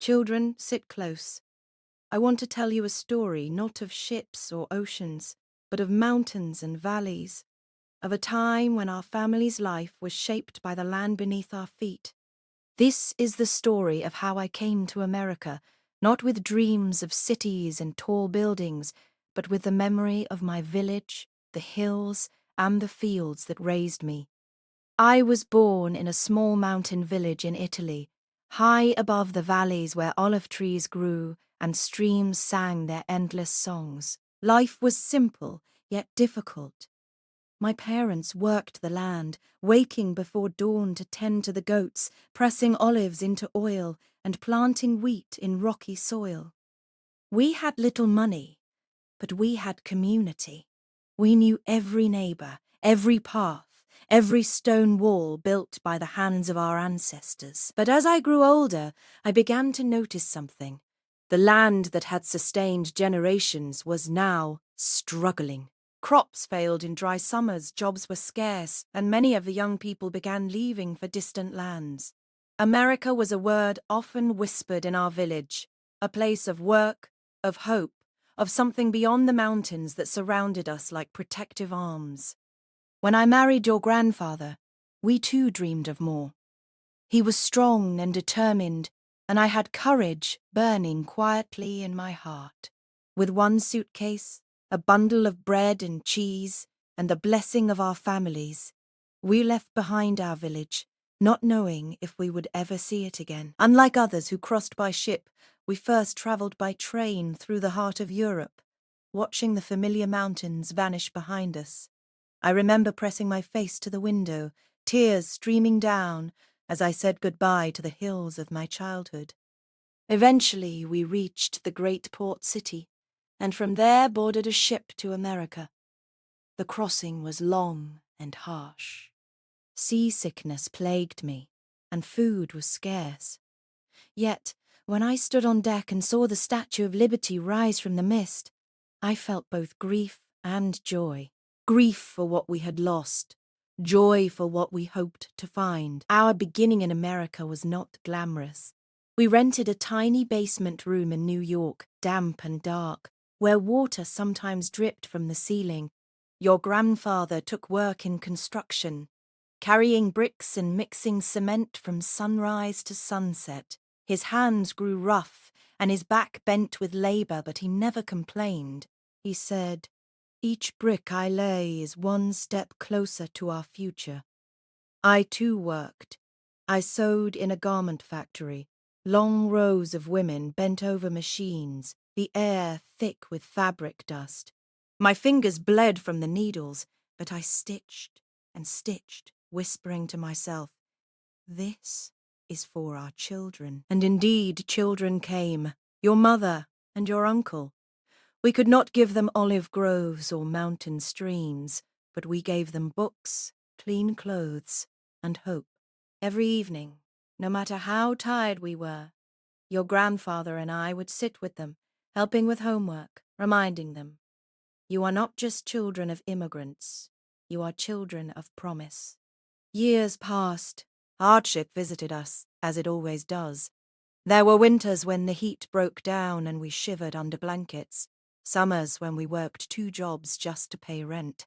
Children, sit close. I want to tell you a story not of ships or oceans, but of mountains and valleys, of a time when our family's life was shaped by the land beneath our feet. This is the story of how I came to America, not with dreams of cities and tall buildings, but with the memory of my village, the hills, and the fields that raised me. I was born in a small mountain village in Italy, high above the valleys where olive trees grew and streams sang their endless songs. Life was simple, yet difficult. My parents worked the land, waking before dawn to tend to the goats, pressing olives into oil, and planting wheat in rocky soil. We had little money, but we had community. We knew every neighbor, every path, every stone wall built by the hands of our ancestors. But as I grew older, I began to notice something. The land that had sustained generations was now struggling. Crops failed in dry summers, jobs were scarce, and many of the young people began leaving for distant lands. America was a word often whispered in our village, a place of work, of hope, of something beyond the mountains that surrounded us like protective arms. When I married your grandfather, we too dreamed of more. He was strong and determined, and I had courage burning quietly in my heart. With one suitcase, a bundle of bread and cheese, and the blessing of our families, we left behind our village, not knowing if we would ever see it again. Unlike others who crossed by ship, we first travelled by train through the heart of Europe, watching the familiar mountains vanish behind us. I remember pressing my face to the window, tears streaming down as I said goodbye to the hills of my childhood. Eventually, we reached the great port city, and from there boarded a ship to America. The crossing was long and harsh. Seasickness plagued me, and food was scarce. Yet, when I stood on deck and saw the Statue of Liberty rise from the mist, I felt both grief and joy. Grief for what we had lost, joy for what we hoped to find. Our beginning in America was not glamorous. We rented a tiny basement room in New York, damp and dark, where water sometimes dripped from the ceiling. Your grandfather took work in construction, carrying bricks and mixing cement from sunrise to sunset. His hands grew rough and his back bent with labor, but he never complained. He said, "Each brick I lay is one step closer to our future." I too worked. I sewed in a garment factory. Long rows of women bent over machines, the air thick with fabric dust. My fingers bled from the needles, but I stitched and stitched, whispering to myself, "This is for our children." And indeed, children came, your mother and your uncle. We could not give them olive groves or mountain streams, but we gave them books, clean clothes, and hope. Every evening, no matter how tired we were, your grandfather and I would sit with them, helping with homework, reminding them, "You are not just children of immigrants, you are children of promise." Years passed. Hardship visited us, as it always does. There were winters when the heat broke down and we shivered under blankets. Summers when we worked 2 jobs just to pay rent.